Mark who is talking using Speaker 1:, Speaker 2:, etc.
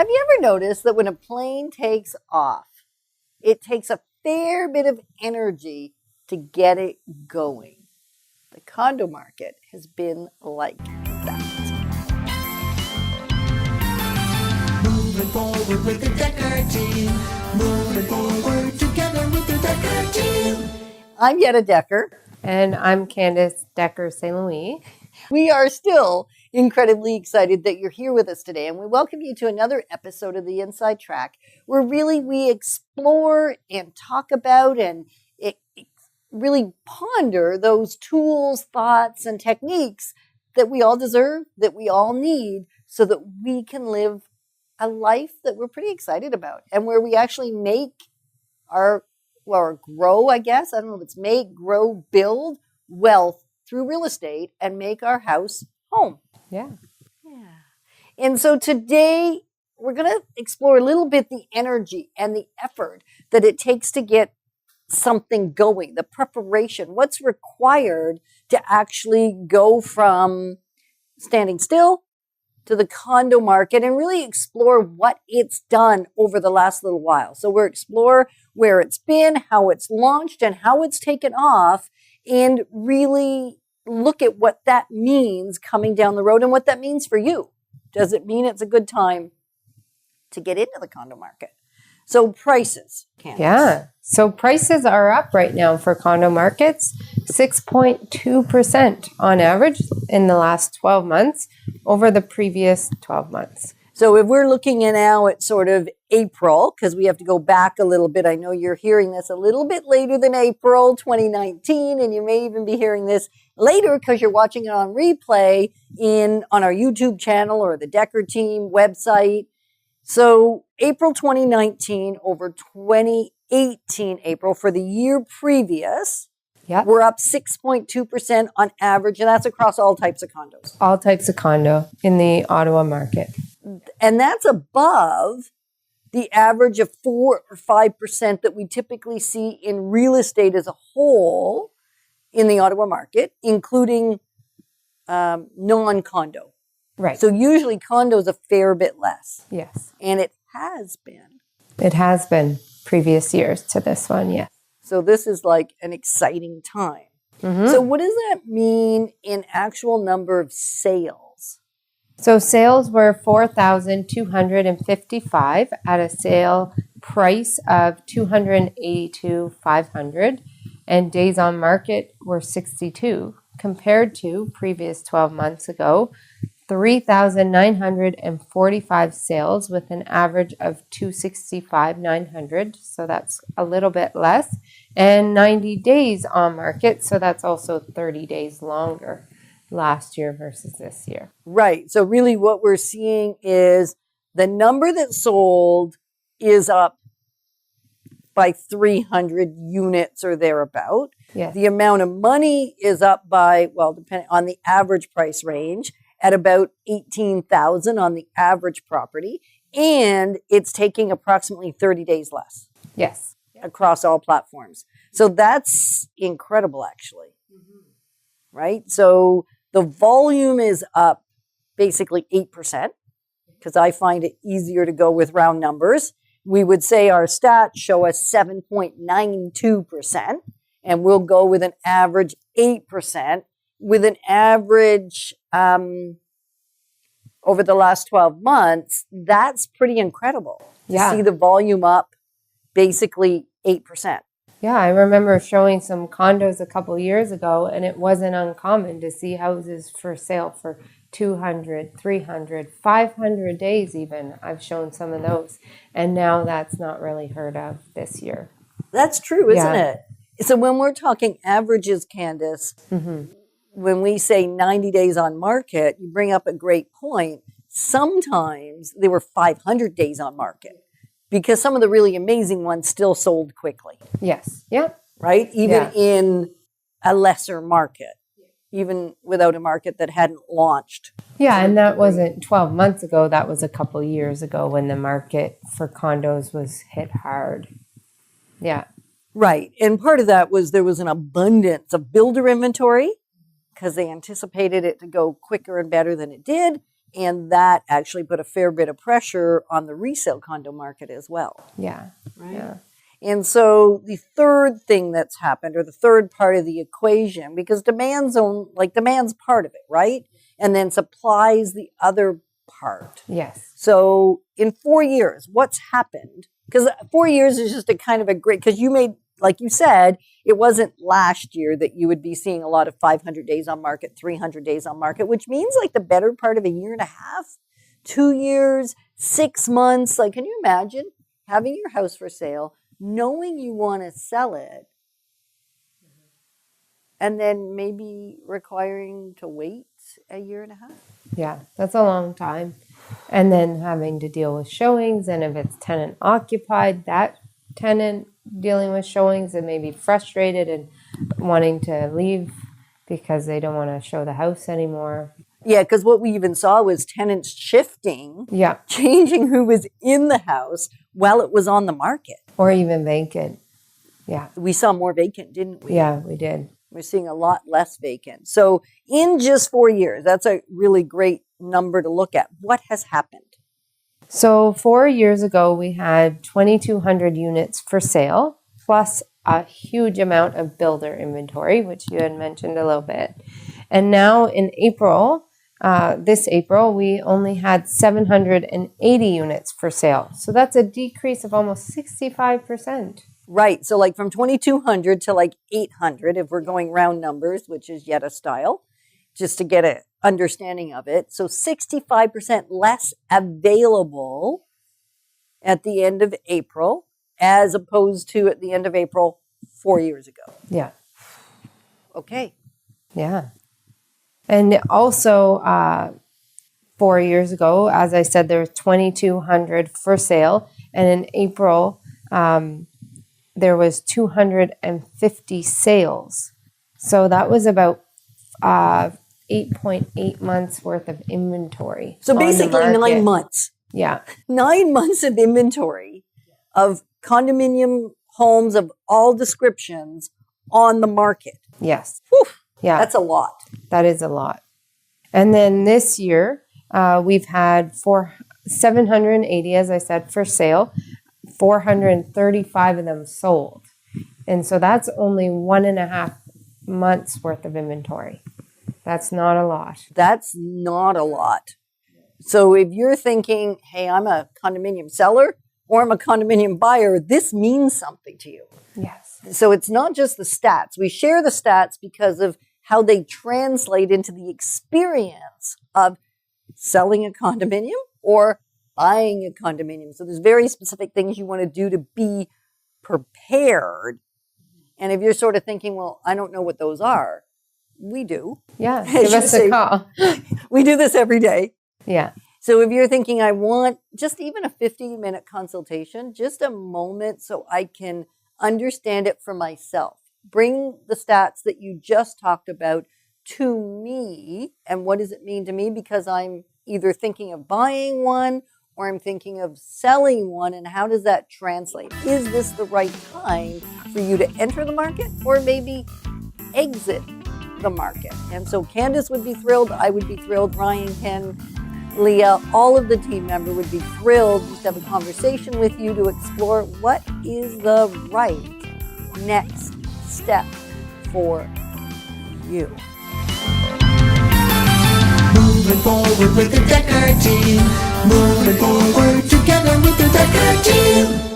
Speaker 1: you ever noticed that when a plane takes off, it takes a fair bit of energy to get it going? The condo market has been like that.
Speaker 2: Moving forward with the Decker team. Moving forward together with the Decker team.
Speaker 1: I'm Yetta Decker.
Speaker 3: And I'm Candace Decker St. Louis.
Speaker 1: We are still incredibly excited that you're here with us today, and we welcome you to another episode of the Inside Track, where really we explore and talk about and really ponder those tools, thoughts, and techniques that we all deserve, that we all need, so that we can live a life that we're pretty excited about, and where we actually make or grow, I guess. I don't know if it's make, grow, build wealth through real estate and make our house home.
Speaker 3: Yeah.
Speaker 1: And so today we're going to explore a little bit the energy and the effort that it takes to get something going, the preparation, what's required to actually go from standing still to the condo market and really explore what it's done over the last little while. So we'll explore where it's been, how it's launched, and how it's taken off, and really look at what that means coming down the road and what that means for you. Does it mean it's a good time to get into the condo market? So prices, Candace.
Speaker 3: Yeah. So prices are up right now for condo markets, 6.2% on average in the last 12 months over the previous 12 months.
Speaker 1: So if we're looking at now at sort of April, because we have to go back a little bit. I know you're hearing this a little bit later than April 2019, and you may even be hearing this later because you're watching it on replay on our YouTube channel or the Decker Team website. So April 2019 over 2018 April for the year previous, we're up 6.2% on average, and that's across all types of condos.
Speaker 3: All types of condo in the Ottawa market.
Speaker 1: And that's above the average of 4 or 5% that we typically see in real estate as a whole in the Ottawa market, including non-condo.
Speaker 3: Right.
Speaker 1: So usually condos a fair bit less.
Speaker 3: Yes.
Speaker 1: And it has been.
Speaker 3: It has been previous years to this one, yes.
Speaker 1: So this is like an exciting time. Mm-hmm. So what does that mean in actual number of sales?
Speaker 3: So sales were 4,255 at a sale price of 282,500, and days on market were 62 compared to previous 12 months ago, 3,945 sales with an average of 265,900, so that's a little bit less, and 90 days on market, so that's also 30 days longer last year versus this year.
Speaker 1: Right. So really what we're seeing is the number that sold is up by 300 units or thereabout.
Speaker 3: Yes.
Speaker 1: The amount of money is up by, well, depending on the average price range, at about 18,000 on the average property. And it's taking approximately 30 days less.
Speaker 3: Yes.
Speaker 1: Across all platforms. So that's incredible, actually. Mm-hmm. Right? So the volume is up basically 8%, because I find it easier to go with round numbers. We would say our stats show us 7.92%, and we'll go with an average 8%, with an average over the last 12 months. That's pretty incredible to see the volume up basically 8%.
Speaker 3: Yeah, I remember showing some condos a couple years ago, and it wasn't uncommon to see houses for sale for 200, 300, 500 days even. I've shown some of those. And now that's not really heard of this year.
Speaker 1: That's true, isn't it? So when we're talking averages, Candace, when we say 90 days on market, you bring up a great point. Sometimes they were 500 days on market, because some of the really amazing ones still sold quickly.
Speaker 3: Yes. Yeah.
Speaker 1: Right? Even in a lesser market, even without a market that hadn't launched.
Speaker 3: Yeah, and that wasn't 12 months ago. That was a couple years ago when the market for condos was hit hard. Yeah.
Speaker 1: Right. And part of that was there was an abundance of builder inventory because they anticipated it to go quicker and better than it did. And that actually put a fair bit of pressure on the resale condo market as well.
Speaker 3: Yeah.
Speaker 1: Right.
Speaker 3: Yeah.
Speaker 1: And so the third thing that's happened, or the third part of the equation, because demand's part of it, right? And then supply's the other part.
Speaker 3: Yes.
Speaker 1: So in 4 years, what's happened? Because 4 years is just a kind of a great, because you made, like you said, it wasn't last year that you would be seeing a lot of 500 days on market, 300 days on market, which means like the better part of a year and a half, 2 years, 6 months. Like, can you imagine having your house for sale, knowing you want to sell it, and then maybe requiring to wait a year and a half?
Speaker 3: Yeah, that's a long time. And then having to deal with showings, and if it's tenant occupied, that tenant dealing with showings and maybe frustrated and wanting to leave because they don't want to show the house anymore.
Speaker 1: Yeah, because what we even saw was tenants shifting,
Speaker 3: Yeah.
Speaker 1: changing who was in the house while it was on the market.
Speaker 3: Or even vacant. Yeah.
Speaker 1: We saw more vacant, didn't we?
Speaker 3: Yeah, we did.
Speaker 1: We're seeing a lot less vacant. So in just 4 years, that's a really great number to look at. What has happened?
Speaker 3: So 4 years ago, we had 2,200 units for sale, plus a huge amount of builder inventory, which you had mentioned a little bit. And now in April, this April, we only had 780 units for sale. So that's a decrease of almost 65%.
Speaker 1: Right. So like from 2,200 to like 800, if we're going round numbers, which is yet a style, just to get an understanding of it. So 65% less available at the end of April, as opposed to at the end of April 4 years ago.
Speaker 3: Yeah.
Speaker 1: Okay.
Speaker 3: Yeah. And also, 4 years ago, as I said, there were 2,200 for sale. And in April, there was 250 sales. So that was about 8.8 months worth of inventory.
Speaker 1: So
Speaker 3: on the
Speaker 1: basically
Speaker 3: market.
Speaker 1: 9 months.
Speaker 3: Yeah.
Speaker 1: 9 months of inventory of condominium homes of all descriptions on the market.
Speaker 3: Yes.
Speaker 1: Whew,
Speaker 3: Yeah.
Speaker 1: that's a lot.
Speaker 3: That is a lot. And then this year, we've had 780, as I said, for sale, 435 of them sold. And so that's only 1.5 months worth of inventory. That's not a lot.
Speaker 1: That's not a lot. So if you're thinking, hey, I'm a condominium seller or I'm a condominium buyer, this means something to you.
Speaker 3: Yes.
Speaker 1: So it's not just the stats. We share the stats because of how they translate into the experience of selling a condominium or buying a condominium. So there's very specific things you want to do to be prepared. And if you're sort of thinking, well, I don't know what those are, we do.
Speaker 3: Yeah.
Speaker 1: As
Speaker 3: Give
Speaker 1: you
Speaker 3: us
Speaker 1: say,
Speaker 3: a call.
Speaker 1: We do this every day.
Speaker 3: Yeah.
Speaker 1: So if you're thinking, I want just even a 15-minute consultation, just a moment so I can understand it for myself. Bring the stats that you just talked about to me. And what does it mean to me? Because I'm either thinking of buying one or I'm thinking of selling one. And how does that translate? Is this the right time for you to enter the market or maybe exit the market? And so Candace would be thrilled. I would be thrilled. Ryan, Ken, Leah, all of the team member would be thrilled just to have a conversation with you to explore what is the right next step for you.
Speaker 2: Moving forward with the Decker team. Moving forward together with the Decker team.